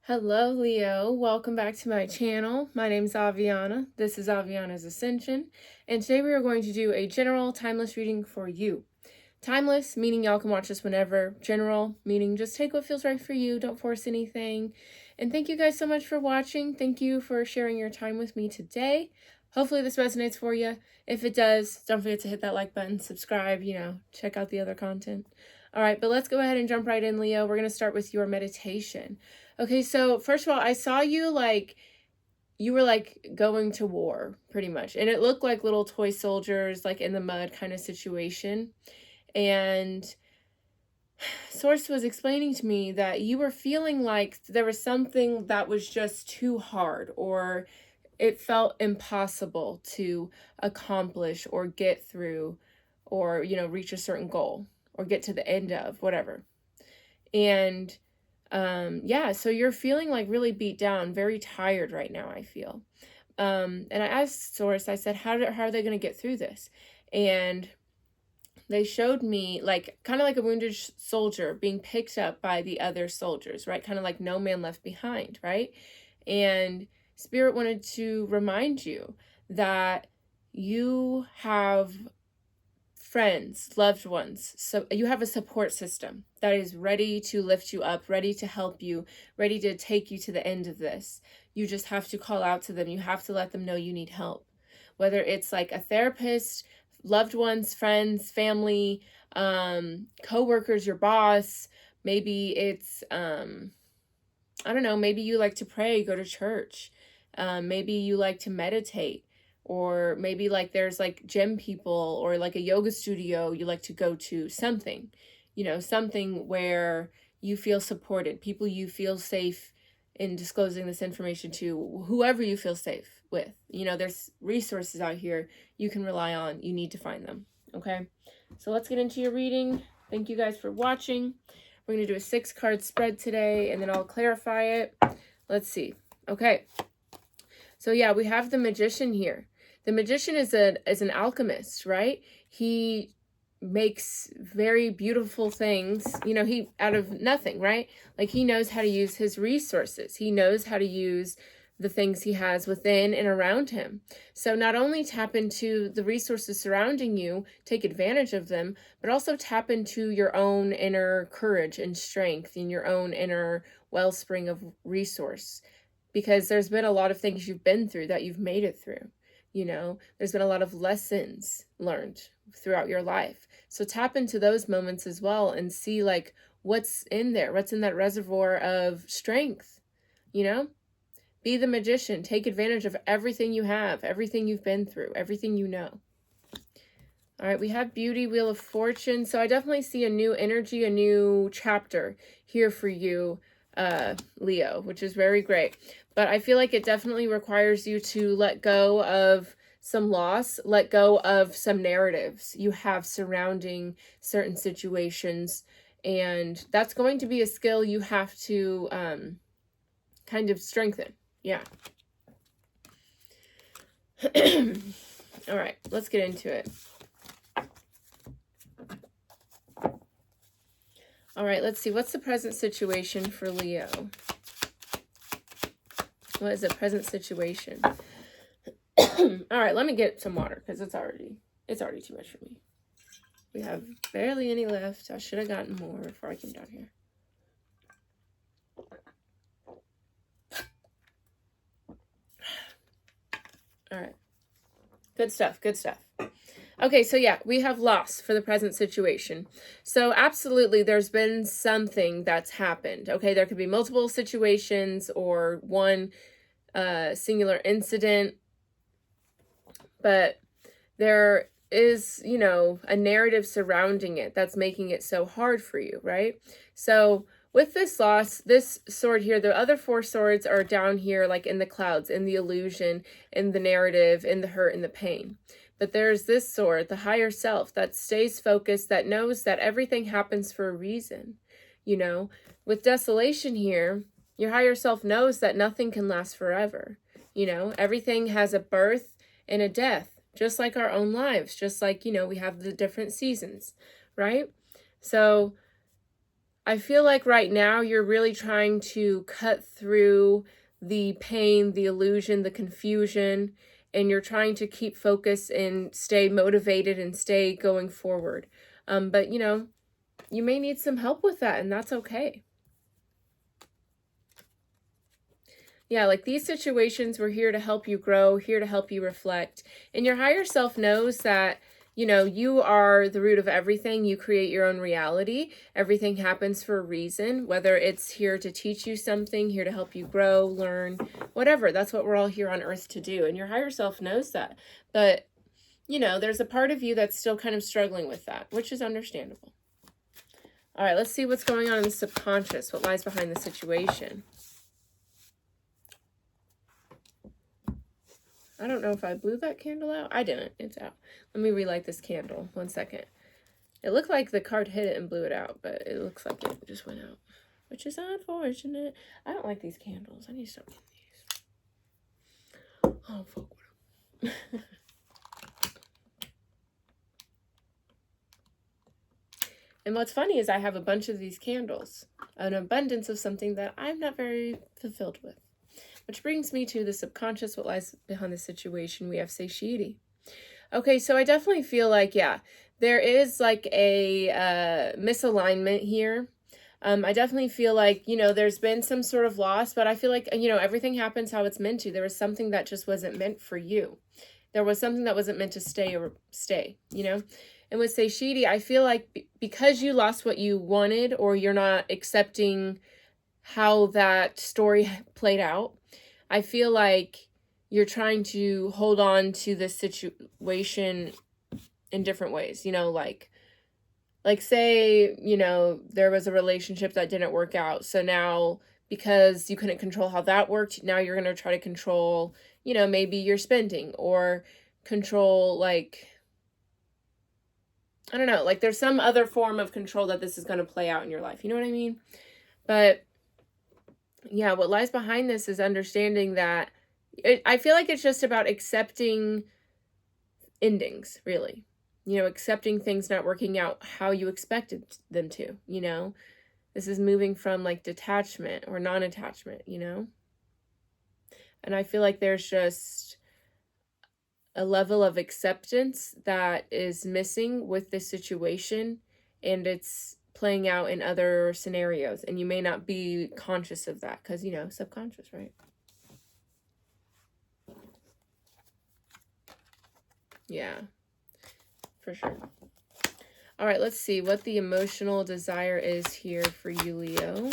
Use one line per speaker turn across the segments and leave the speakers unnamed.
Hello, Leo. Welcome back to my channel. My name is Aviana. This is Aviana's Ascension, and today we are going to do a general timeless reading for you. Timeless, meaning y'all can watch this whenever. General, meaning just take what feels right for you. Don't force anything. And thank you guys so much for watching. Thank you for sharing your time with me today. Hopefully this resonates for you. If it does, don't forget to hit that like button, subscribe, check out the other content. All right, but let's go ahead and jump right in, Leo. We're going to start with your meditation. Okay, so first of all, I saw you you were going to war pretty much. And it looked like little toy soldiers, like in the mud kind of situation. And Source was explaining to me that you were feeling like there was something that was just too hard, or it felt impossible to accomplish or get through, or, reach a certain goal or get to the end of whatever. And yeah, so you're feeling like really beat down, very tired right now, I feel. And I asked Source, I said, how are they going to get through this? And they showed me kind of like a wounded soldier being picked up by the other soldiers, right? Kind of like no man left behind, right? And Spirit wanted to remind you that you have friends, loved ones, so you have a support system that is ready to lift you up, ready to help you, ready to take you to the end of this. You just have to call out to them. You have to let them know you need help, whether it's like a therapist, loved ones, friends, family, co-workers, your boss. Maybe it's I don't know, maybe you like to pray, go to church. Maybe you like to meditate. Or maybe there's gym people, or like a yoga studio you like to go to, something, something where you feel supported, people you feel safe in disclosing this information to, whoever you feel safe with. There's resources out here you can rely on. You need to find them. Okay, so let's get into your reading. Thank you guys for watching. We're going to do a 6-card spread today, and then I'll clarify it. Let's see. Okay, so yeah, we have the Magician here. The Magician is an alchemist, right? He makes very beautiful things, he out of nothing, right? Like, he knows how to use his resources. He knows how to use the things he has within and around him. So not only tap into the resources surrounding you, take advantage of them, but also tap into your own inner courage and strength, and your own inner wellspring of resource. Because there's been a lot of things you've been through that you've made it through. There's been a lot of lessons learned throughout your life. So tap into those moments as well and see what's in there, what's in that reservoir of strength. Be the Magician. Take advantage of everything you have, everything you've been through, everything you know. All right, we have Beauty, Wheel of Fortune. So I definitely see a new energy, a new chapter here for you, Leo, which is very great. But I feel like it definitely requires you to let go of some loss, let go of some narratives you have surrounding certain situations. And that's going to be a skill you have to kind of strengthen. Yeah. All right, let's get into it. All right, let's see. What's the present situation for Leo? What is the present situation? All right, let me get some water because it's already too much for me. We have barely any left. I should have gotten more before I came down here. All right. Good stuff. Good stuff. Okay, so yeah, we have loss for the present situation. So absolutely, there's been something that's happened. Okay, there could be multiple situations or one singular incident, but there is, a narrative surrounding it that's making it so hard for you, right? So with this loss, this sword here, the other 4 swords are down here, like in the clouds, in the illusion, in the narrative, in the hurt, in the pain. But there's this sword, the higher self, that stays focused, that knows that everything happens for a reason. With desolation here, your higher self knows that nothing can last forever. Everything has a birth and a death, just like our own lives, just like, we have the different seasons, right? So I feel like right now you're really trying to cut through the pain, the illusion, the confusion, and you're trying to keep focus and stay motivated and stay going forward. But you know, you may need some help with that, and that's okay. Yeah, like these situations, we're here to help you grow, here to help you reflect. And your higher self knows that, you know, you are the root of everything. You create your own reality. Everything happens for a reason, whether it's here to teach you something, here to help you grow, learn, whatever. That's what we're all here on earth to do. And your higher self knows that. But, you know, there's a part of you that's still kind of struggling with that, which is understandable. All right, let's see what's going on in the subconscious, what lies behind the situation. I don't know if I blew that candle out. I didn't. It's out. Let me relight this candle. 1 second. It looked like the card hit it and blew it out, but it looks like it just went out, which is unfortunate. I don't like these candles. I need to stop getting these. Oh, fuck with them. And what's funny is I have a bunch of these candles, an abundance of something that I'm not very fulfilled with. Which brings me to the subconscious, what lies behind the situation. We have satiety. Okay, so I definitely feel like, yeah, there is like a misalignment here. I definitely feel like, you know, there's been some sort of loss, but I feel like, you know, everything happens how it's meant to. There was something that just wasn't meant for you. There was something that wasn't meant to stay, you know? And with satiety, I feel like because you lost what you wanted, or you're not accepting how that story played out, I feel like you're trying to hold on to this situation in different ways, you know, like say, you know, there was a relationship that didn't work out. So now, because you couldn't control how that worked, now you're going to try to control, you know, maybe your spending, or control, like, I don't know, like there's some other form of control that this is going to play out in your life. You know what I mean? But yeah, what lies behind this is understanding that I feel like it's just about accepting endings, really. You know, accepting things not working out how you expected them to, you know? This is moving from like detachment or non-attachment, you know? And I feel like there's just a level of acceptance that is missing with this situation, and it's playing out in other scenarios, and you may not be conscious of that because, you know, subconscious, right? Yeah, for sure. All right, let's see what the emotional desire is here for you, Leo.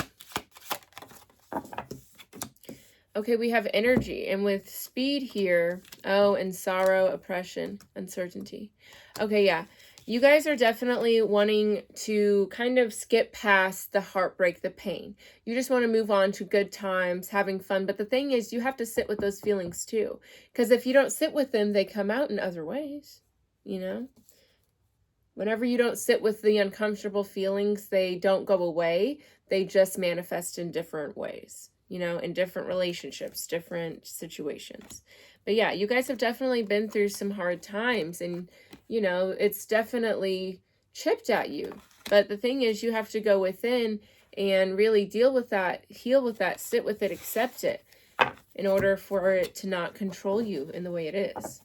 Okay, we have energy, and with speed here, oh, and sorrow, oppression, uncertainty. Okay, yeah. You guys are definitely wanting to kind of skip past the heartbreak, the pain. You just want to move on to good times, having fun. But the thing is, you have to sit with those feelings too. Because if you don't sit with them, they come out in other ways, you know? Whenever you don't sit with the uncomfortable feelings, they don't go away. They just manifest in different ways, you know, in different relationships, different situations. But yeah, you guys have definitely been through some hard times, and, you know, it's definitely chipped at you. But the thing is, you have to go within and really deal with that, heal with that, sit with it, accept it, in order for it to not control you in the way it is.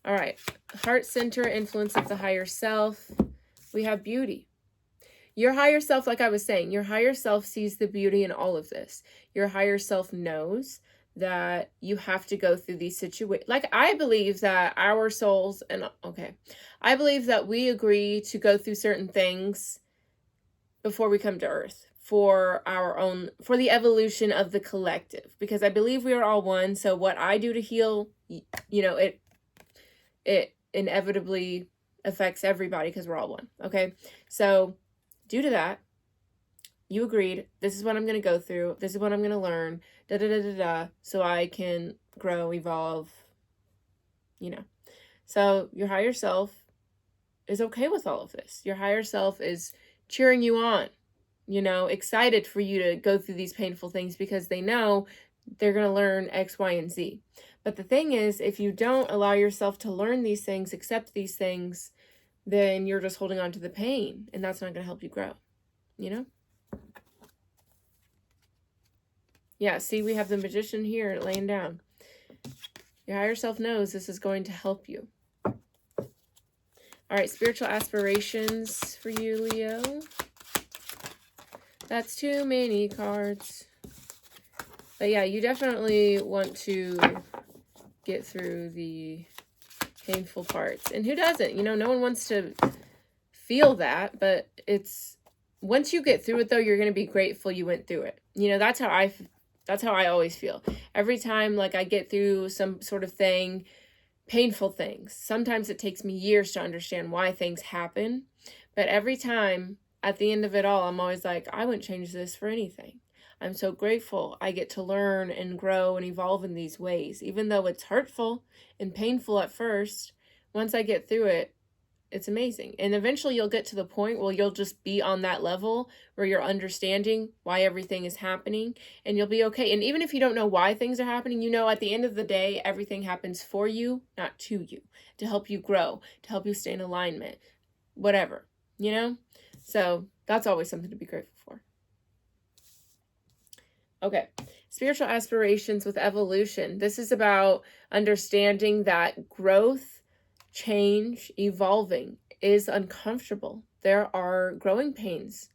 All right, heart center, influence of the higher self. We have beauty. Your higher self, like I was saying, your higher self sees the beauty in all of this. Your higher self knows that you have to go through these situations. Like, I believe that our souls, and okay, I believe that we agree to go through certain things before we come to Earth for our own, for the evolution of the collective, because I believe we are all one. So what I do to heal, you know, it inevitably affects everybody because we're all one. Okay, so due to that, you agreed, this is what I'm going to go through, this is what I'm going to learn, so I can grow, evolve, you know. So your higher self is okay with all of this. Your higher self is cheering you on, you know, excited for you to go through these painful things because they know they're going to learn X, Y, and Z. But the thing is, if you don't allow yourself to learn these things, accept these things, then you're just holding on to the pain, and that's not going to help you grow. you know? Yeah, see, we have the Magician here laying down. Your higher self knows this is going to help you. All right, spiritual aspirations for you, Leo. That's too many cards. But yeah, you definitely want to get through the painful parts. And who doesn't? You know, no one wants to feel that, but it's, once you get through it though, you're going to be grateful you went through it. You know, that's how I always feel. Every time like I get through some sort of thing, painful things. Sometimes it takes me years to understand why things happen, but every time at the end of it all, I'm always like, I wouldn't change this for anything. I'm so grateful I get to learn and grow and evolve in these ways. Even though it's hurtful and painful at first, once I get through it, it's amazing. And eventually you'll get to the point where you'll just be on that level where you're understanding why everything is happening and you'll be okay. And even if you don't know why things are happening, you know, at the end of the day, everything happens for you, not to you, to help you grow, to help you stay in alignment, whatever, you know? So that's always something to be grateful for. Okay, spiritual aspirations with evolution. This is about understanding that growth, change, evolving is uncomfortable. There are growing pains,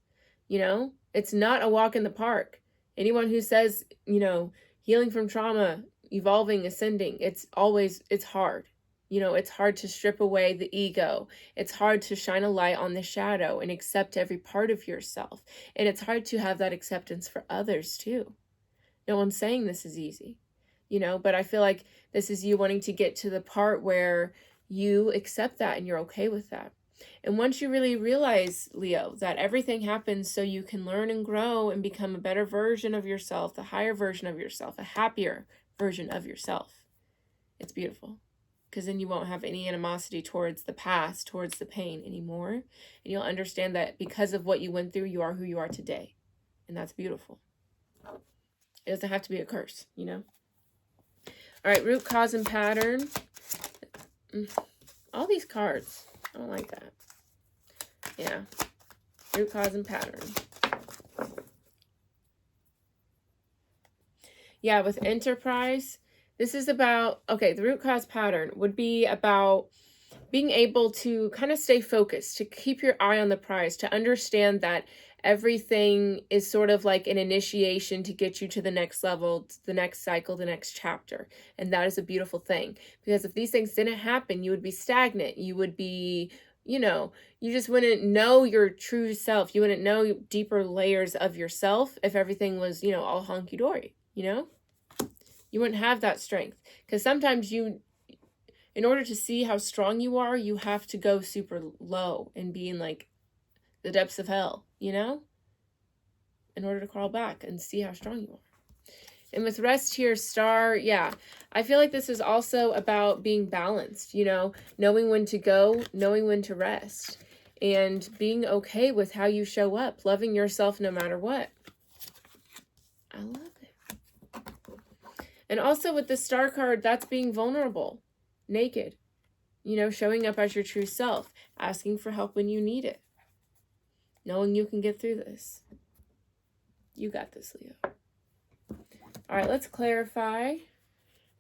you know? It's not a walk in the park. Anyone who says, you know, healing from trauma, evolving, ascending, it's hard. You know, it's hard to strip away the ego. It's hard to shine a light on the shadow and accept every part of yourself. And it's hard to have that acceptance for others too. No one's saying this is easy, you know, but I feel like this is you wanting to get to the part where you accept that and you're okay with that. And once you really realize, Leo, that everything happens so you can learn and grow and become a better version of yourself, the higher version of yourself, a happier version of yourself, it's beautiful. Because then you won't have any animosity towards the past, towards the pain anymore. And you'll understand that because of what you went through, you are who you are today. And that's beautiful. It doesn't have to be a curse, you know? All right, root, cause, and pattern. All these cards. I don't like that. Yeah. Root, cause, and pattern. Yeah, with enterprise, this is about, okay, the root cause pattern would be about being able to kind of stay focused, to keep your eye on the prize, to understand that everything is sort of like an initiation to get you to the next level, the next cycle, the next chapter. And that is a beautiful thing. Because if these things didn't happen, you would be stagnant. You would be, you know, you just wouldn't know your true self. You wouldn't know deeper layers of yourself if everything was, you know, all honky-dory, you know? You wouldn't have that strength. Because sometimes you, in order to see how strong you are, you have to go super low and be in like the depths of hell, you know, in order to crawl back and see how strong you are. And with rest here, star, yeah, I feel like this is also about being balanced, you know, knowing when to go, knowing when to rest, and being okay with how you show up, loving yourself no matter what. I love it. And also with the star card, that's being vulnerable, naked, you know, showing up as your true self, asking for help when you need it, knowing you can get through this. You got this, Leo. All right, let's clarify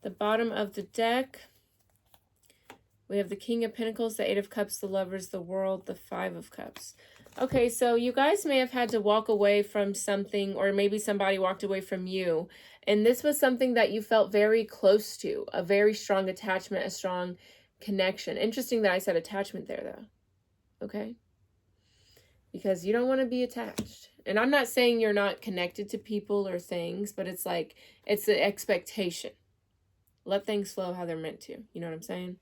the bottom of the deck. We have the King of Pentacles, the Eight of Cups, the Lovers, the World, the Five of Cups. Okay, so you guys may have had to walk away from something, or maybe somebody walked away from you. And this was something that you felt very close to, a very strong attachment, a strong connection. Interesting that I said attachment there, though. Okay? Because you don't want to be attached. And I'm not saying you're not connected to people or things, but it's like, it's the expectation. Let things flow how they're meant to. You know what I'm saying?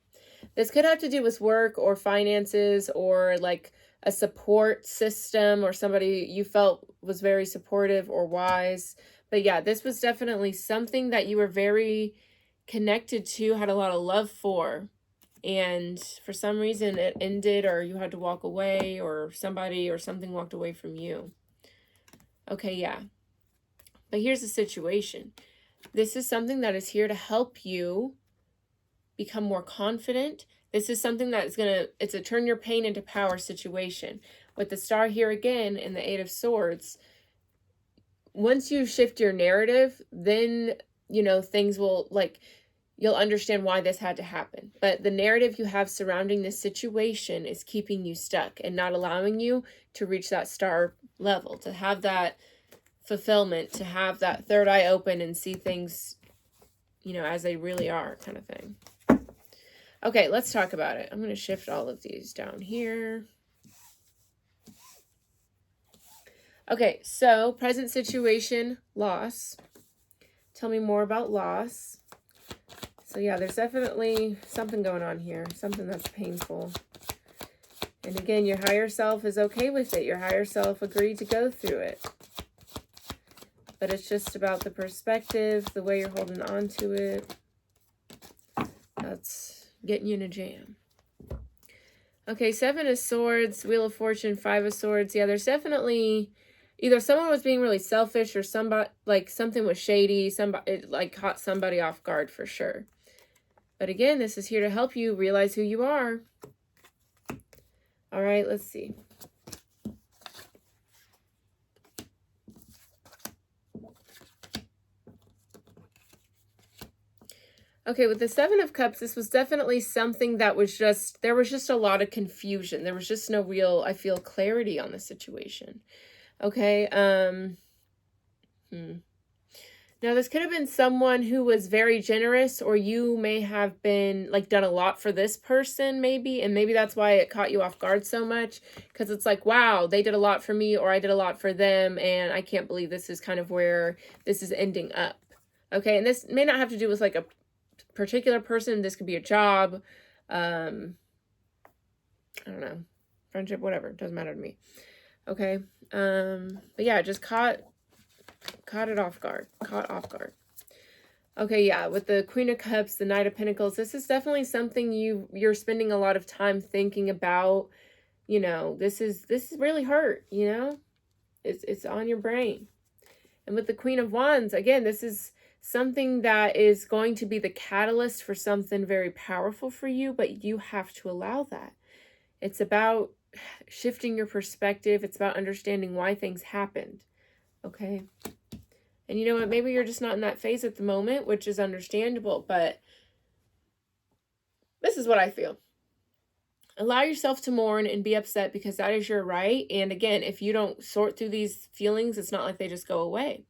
This could have to do with work or finances or like a support system or somebody you felt was very supportive or wise. But yeah, this was definitely something that you were very connected to, had a lot of love for. And for some reason it ended, or you had to walk away, or somebody or something walked away from you. Okay, yeah. But here's the situation. This is something that is here to help you become more confident. This is something that is it's a turn your pain into power situation with the Star here again and the Eight of Swords, once you shift your narrative, then, you know, things will, like, you'll understand why this had to happen. But the narrative you have surrounding this situation is keeping you stuck and not allowing you to reach that star level, to have that fulfillment, to have that third eye open and see things, you know, as they really are, kind of thing. Okay, let's talk about it. I'm going to shift all of these down here. Okay, so present situation, loss. Tell me more about loss. So yeah, there's definitely something going on here, something that's painful. And again, your higher self is okay with it. Your higher self agreed to go through it. But it's just about the perspective, the way you're holding on to it. That's getting you in a jam. Okay, Seven of Swords, Wheel of Fortune, Five of Swords. Yeah, there's definitely either someone was being really selfish or somebody, like something was shady, somebody, it like caught somebody off guard for sure. But again, this is here to help you realize who you are. All right, let's see. Okay, with the Seven of Cups, this was definitely something that was just, there was just a lot of confusion. There was just no real, I feel, clarity on the situation. Okay, Now, this could have been someone who was very generous, or you may have been, like, done a lot for this person, maybe, and maybe that's why it caught you off guard so much, because it's like, wow, they did a lot for me, or I did a lot for them, and I can't believe this is kind of where this is ending up. Okay, and this may not have to do with, like, a particular person. This could be a job, I don't know, friendship, whatever, it doesn't matter to me. Okay, but yeah, just caught it off guard, caught off guard. Okay, yeah, with the Queen of Cups, the Knight of Pentacles, this is definitely something you're spending a lot of time thinking about. You know, this is really hurt, you know? It's on your brain. And with the Queen of Wands, again, this is something that is going to be the catalyst for something very powerful for you, but you have to allow that. It's about shifting your perspective. It's about understanding why things happened. Okay? And you know what? Maybe you're just not in that phase at the moment, which is understandable, but this is what I feel. Allow yourself to mourn and be upset, because that is your right. And again, if you don't sort through these feelings, it's not like they just go away.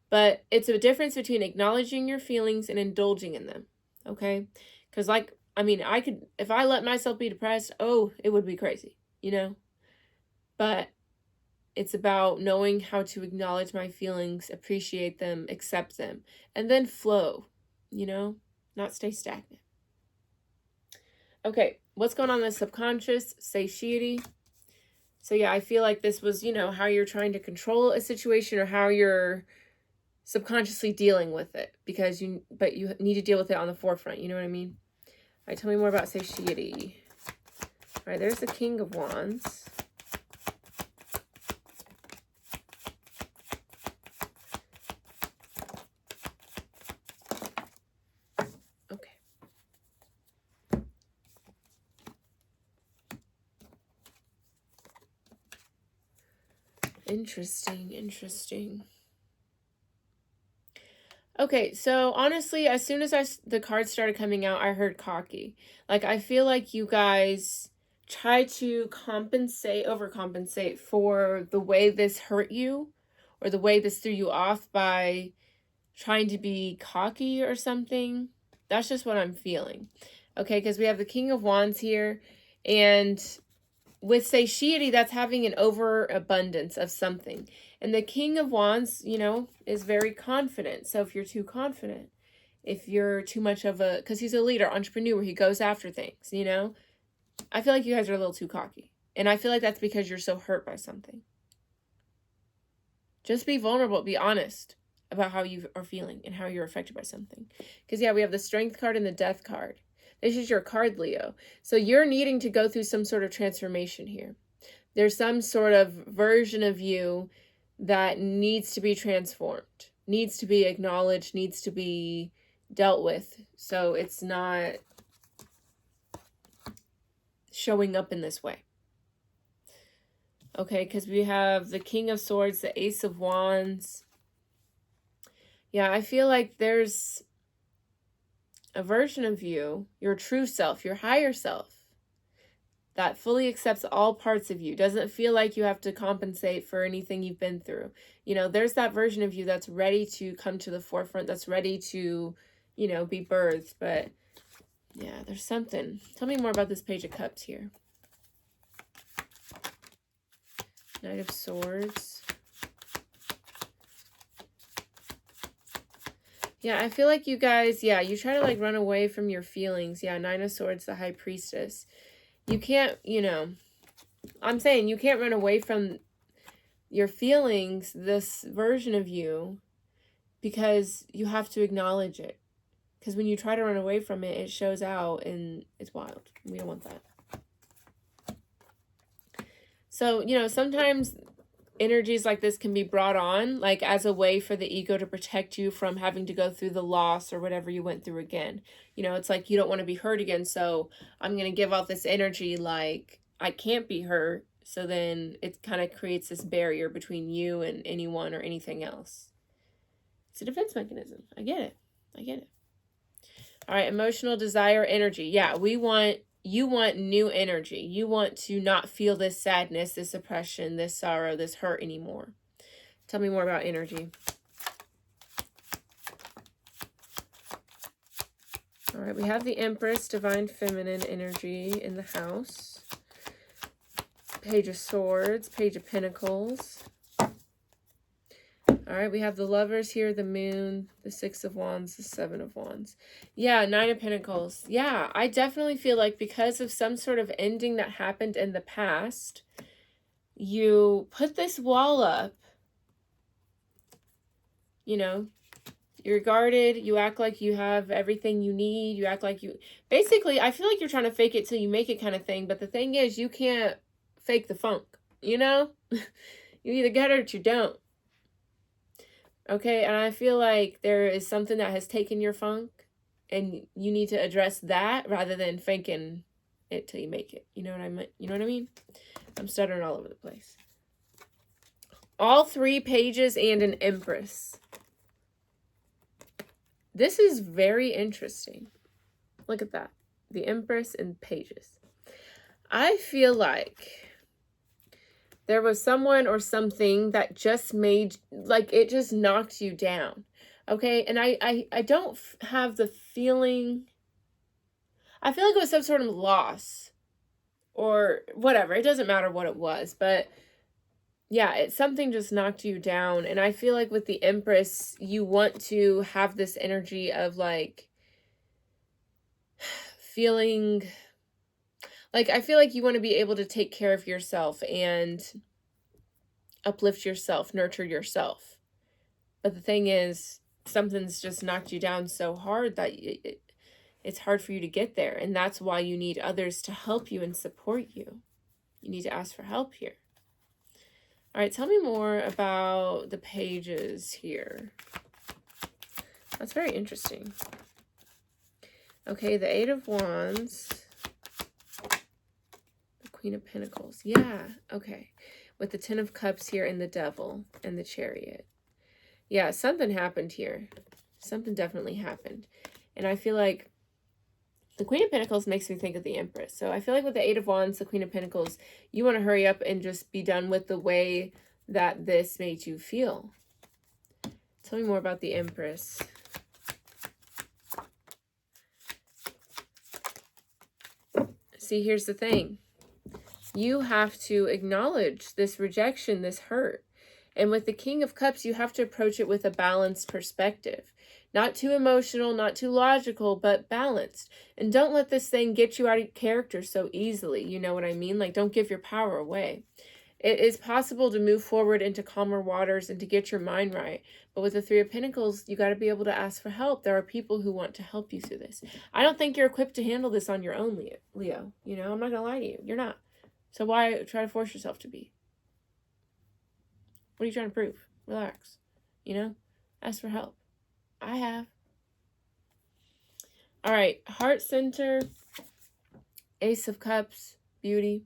But it's a difference between acknowledging your feelings and indulging in them, okay? Because, like, I mean, I could, if I let myself be depressed, oh, it would be crazy, you know? But it's about knowing how to acknowledge my feelings, appreciate them, accept them, and then flow, you know? Not stay stagnant. Okay, what's going on in the subconscious? Satiety. So yeah, I feel like this was, you know, how you're trying to control a situation, or how you're subconsciously dealing with it, because you need to deal with it on the forefront, you know what I mean? All right, tell me more about satiety. All right, there's the King of Wands. Okay. Interesting. Okay, so honestly, as soon as the cards started coming out, I heard cocky. Like, I feel like you guys try to overcompensate for the way this hurt you, or the way this threw you off, by trying to be cocky or something. That's just what I'm feeling. Okay, because we have the King of Wands here, and with satiety, that's having an overabundance of something. And the King of Wands, you know, is very confident. So if you're too confident, if you're too much of a, because he's a leader, entrepreneur, he goes after things, you know, I feel like you guys are a little too cocky. And I feel like that's because you're so hurt by something. Just be vulnerable, be honest about how you are feeling and how you're affected by something. Because yeah, we have the Strength card and the Death card. This is your card, Leo. So you're needing to go through some sort of transformation here. There's some sort of version of you that needs to be transformed, needs to be acknowledged, needs to be dealt with. So it's not showing up in this way. Okay, because we have the King of Swords, the Ace of Wands. Yeah, I feel like there's a version of you, your true self, your higher self, that fully accepts all parts of you, doesn't feel like you have to compensate for anything you've been through. You know, there's that version of you that's ready to come to the forefront, that's ready to, you know, be birthed. But yeah, there's something. Tell me more about this Page of Cups here. Knight of Swords. Yeah, I feel like you guys, yeah, you try to like run away from your feelings. Yeah, Nine of Swords, the High Priestess. You can't, you know, I'm saying you can't run away from your feelings, this version of you, because you have to acknowledge it. Because when you try to run away from it, it shows out and it's wild. We don't want that. So, you know, sometimes energies like this can be brought on like as a way for the ego to protect you from having to go through the loss or whatever you went through again. You know, it's like you don't want to be hurt again, so I'm going to give off this energy like I can't be hurt. So then it kind of creates this barrier between you and anyone or anything else. It's a defense mechanism. I get it. I get it. All right, emotional desire, energy. Yeah, you want new energy. You want to not feel this sadness, this oppression, this sorrow, this hurt anymore. Tell me more about energy. All right, we have the Empress, divine feminine energy in the house. Page of Swords, Page of Pentacles. All right, we have the Lovers here, the Moon, the Six of Wands, the Seven of Wands. Yeah, Nine of Pentacles. Yeah, I definitely feel like because of some sort of ending that happened in the past, you put this wall up. You know, you're guarded. You act like you have everything you need. You act like you... Basically, I feel like you're trying to fake it till you make it kind of thing. But the thing is, you can't fake the funk, you know? You either get it or you don't. Okay, and I feel like there is something that has taken your funk, and you need to address that rather than faking it till you make it. You know what I mean? You know what I mean? I'm stuttering all over the place. All 3 pages and an Empress. This is very interesting. Look at that. The Empress and pages. I feel like there was someone or something that just made, like, it just knocked you down. Okay, and I don't have the feeling, I feel like it was some sort of loss or whatever. It doesn't matter what it was, but yeah, it's something just knocked you down. And I feel like with the Empress, you want to have this energy of like feeling like, I feel like you want to be able to take care of yourself and uplift yourself, nurture yourself. But the thing is, something's just knocked you down so hard that it's hard for you to get there. And that's why you need others to help you and support you. You need to ask for help here. All right, tell me more about the pages here. That's very interesting. Okay, the Eight of Wands. The Queen of Pentacles. Yeah, okay. With the Ten of Cups here and the Devil and the Chariot. Yeah, something happened here. Something definitely happened. And I feel like the Queen of Pentacles makes me think of the Empress. So I feel like with the Eight of Wands, the Queen of Pentacles, you want to hurry up and just be done with the way that this made you feel. Tell me more about the Empress. See, here's the thing. You have to acknowledge this rejection, this hurt. And with the King of Cups, you have to approach it with a balanced perspective. Not too emotional, not too logical, but balanced. And don't let this thing get you out of character so easily. You know what I mean? Like, don't give your power away. It is possible to move forward into calmer waters and to get your mind right. But with the Three of Pentacles, you got to be able to ask for help. There are people who want to help you through this. I don't think you're equipped to handle this on your own, Leo. You know, I'm not going to lie to you. You're not. So why try to force yourself to be? What are you trying to prove? Relax. You know? Ask for help. I have. All right. Heart center. Ace of Cups. Beauty.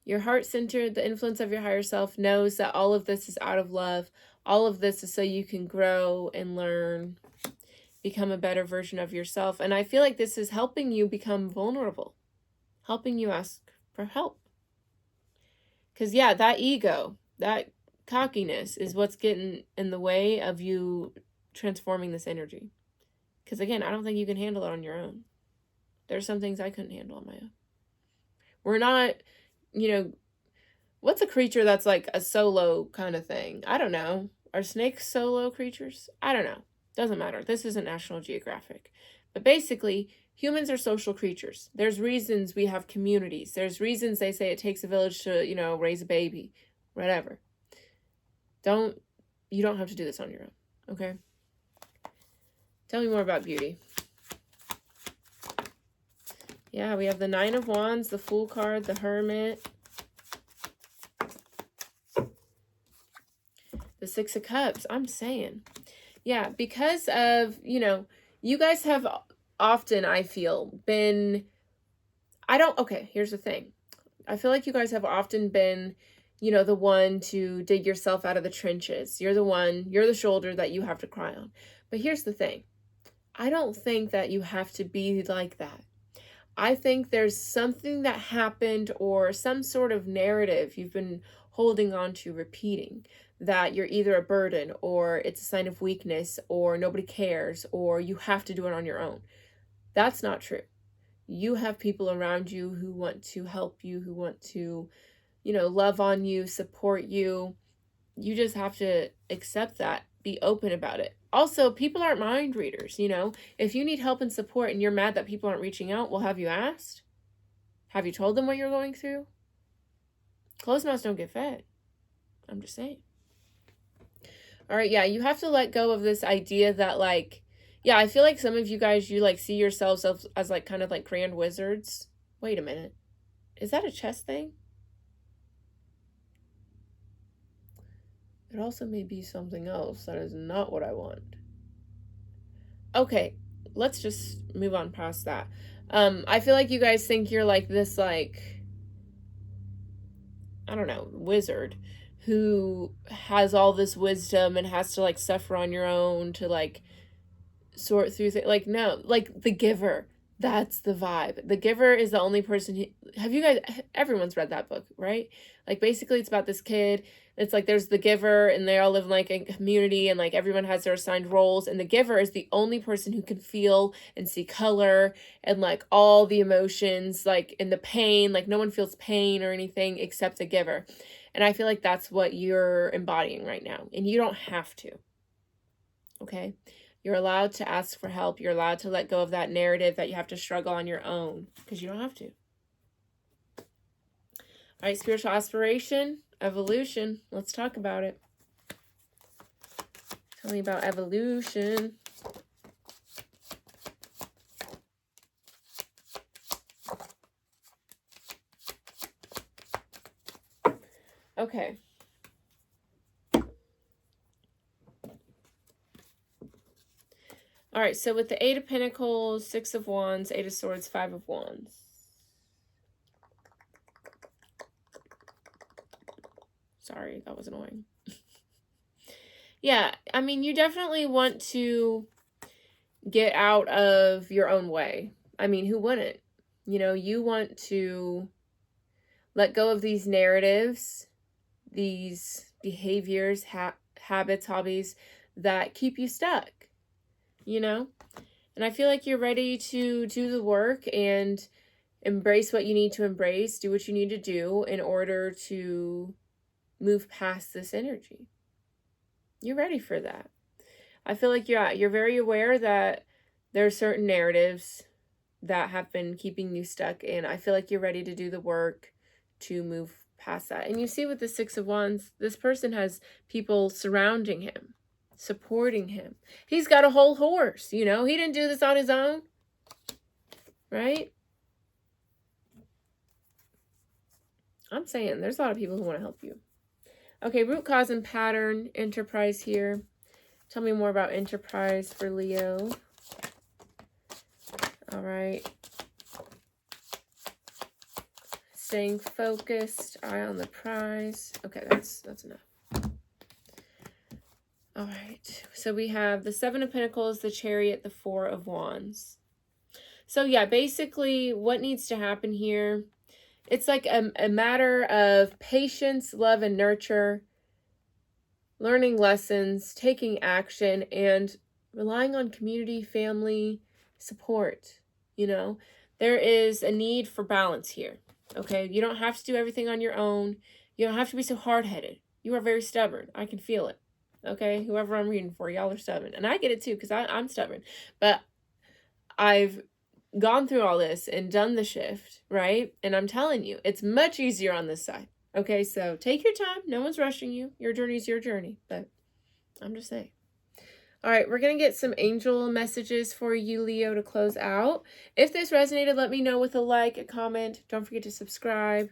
Your heart center, the influence of your higher self, knows that all of this is out of love. All of this is so you can grow and learn, become a better version of yourself. And I feel like this is helping you become vulnerable, helping you ask for help. Because, yeah, that ego, that cockiness is what's getting in the way of you transforming this energy. Because, again, I don't think you can handle it on your own. There's some things I couldn't handle on my own. We're not, you know, what's a creature that's like a solo kind of thing? I don't know. Are snakes solo creatures? I don't know. Doesn't matter. This isn't National Geographic. But basically, humans are social creatures. There's reasons we have communities. There's reasons they say it takes a village to, you know, raise a baby. Whatever. You don't have to do this on your own. Okay? Tell me more about beauty. Yeah, we have the Nine of Wands, the Fool card, the Hermit, the Six of Cups. I'm saying. Yeah, because of, you know, you guys have often, I feel, been, okay, here's the thing. I feel like you guys have often been, you know, the one to dig yourself out of the trenches. You're the shoulder that you have to cry on. But here's the thing. I don't think that you have to be like that. I think there's something that happened or some sort of narrative you've been holding on to, repeating, that you're either a burden or it's a sign of weakness or nobody cares or you have to do it on your own. That's not true. You have people around you who want to help you, who want to, you know, love on you, support you. You just have to accept that. Be open about it. Also, people aren't mind readers, you know. If you need help and support and you're mad that people aren't reaching out, well, have you asked? Have you told them what you're going through? Closed mouths don't get fed. I'm just saying. All right, yeah, you have to let go of this idea that, like, yeah, I feel like some of you guys, you, like, see yourselves as, like, kind of like grand wizards. Wait a minute. Is that a chess thing? It also may be something else that is not what I want. Okay, let's just move on past that. I feel like you guys think you're like this, like, I don't know, wizard who has all this wisdom and has to, like, suffer on your own to, like, sort through things. Like, no, like the Giver. That's the vibe. The Giver is the only person have you guys, everyone's read that book, right? Like, basically it's about this kid. It's like there's the Giver and they all live in, like, a community and, like, everyone has their assigned roles, and the Giver is the only person who can feel and see color and, like, all the emotions, like, in the pain. Like, no one feels pain or anything except the Giver. And I feel like that's what you're embodying right now, and you don't have to. Okay? You're allowed to ask for help. You're allowed to let go of that narrative that you have to struggle on your own, because you don't have to. All right, spiritual aspiration, evolution. Let's talk about it. Tell me about evolution. Okay. All right, so with the Eight of Pentacles, Six of Wands, Eight of Swords, Five of Wands. Sorry, that was annoying. Yeah, I mean, you definitely want to get out of your own way. I mean, who wouldn't? You know, you want to let go of these narratives, these behaviors, habits, hobbies that keep you stuck, you know? And I feel like you're ready to do the work and embrace what you need to embrace, do what you need to do in order to move past this energy. You're ready for that. I feel like you're very aware that there are certain narratives that have been keeping you stuck, and I feel like you're ready to do the work to move past that. And you see with the Six of Wands, this person has people surrounding him, supporting him. He's got a whole horse, you know? He didn't do this on his own, right? I'm saying there's a lot of people who want to help you. Okay, root cause and pattern, enterprise here. Tell me more about enterprise for Leo. All right. Staying focused, eye on the prize. Okay, that's enough. All right, so we have the Seven of Pentacles, the Chariot, the Four of Wands. So yeah, basically what needs to happen here, it's like a matter of patience, love, and nurture, learning lessons, taking action, and relying on community, family, support. You know, there is a need for balance here. Okay, you don't have to do everything on your own. You don't have to be so hard-headed. You are very stubborn. I can feel it. Okay, whoever I'm reading for, y'all are stubborn. And I get it too, because I'm stubborn. But I've gone through all this and done the shift, right? And I'm telling you, it's much easier on this side. Okay, so take your time. No one's rushing you. Your journey is your journey. But I'm just saying. All right, we're going to get some angel messages for you, Leo, to close out. If this resonated, let me know with a like, a comment. Don't forget to subscribe.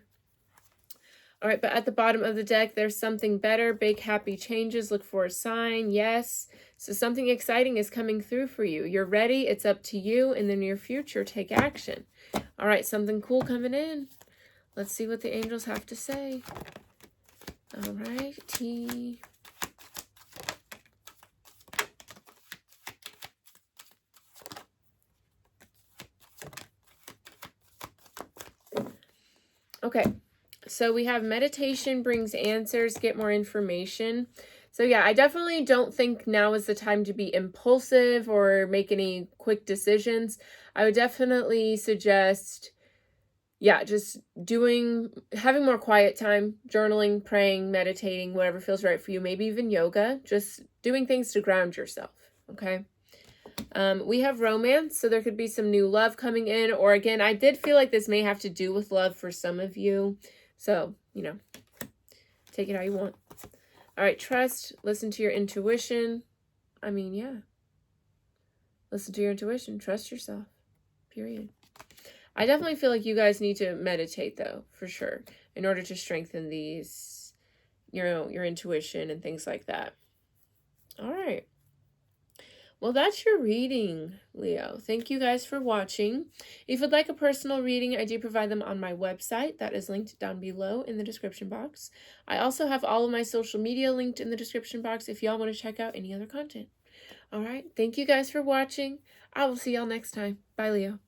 All right, but at the bottom of the deck, there's something better. Big happy changes. Look for a sign. Yes. So something exciting is coming through for you. You're ready. It's up to you. In the near future, take action. All right, something cool coming in. Let's see what the angels have to say. All right, T. Okay, so we have meditation brings answers, get more information. So yeah, I definitely don't think now is the time to be impulsive or make any quick decisions. I would definitely suggest, yeah, just having more quiet time, journaling, praying, meditating, whatever feels right for you. Maybe even yoga, just doing things to ground yourself, okay? We have romance, so there could be some new love coming in, or again, I did feel like this may have to do with love for some of you. So, you know, take it how you want. All right, trust, listen to your intuition. I mean, yeah. Listen to your intuition, trust yourself, period. I definitely feel like you guys need to meditate, though, for sure, in order to strengthen these, you know, your intuition and things like that. All right. Well, that's your reading, Leo. Thank you guys for watching. If you'd like a personal reading, I do provide them on my website. That is linked down below in the description box. I also have all of my social media linked in the description box if y'all want to check out any other content. All right. Thank you guys for watching. I will see y'all next time. Bye, Leo.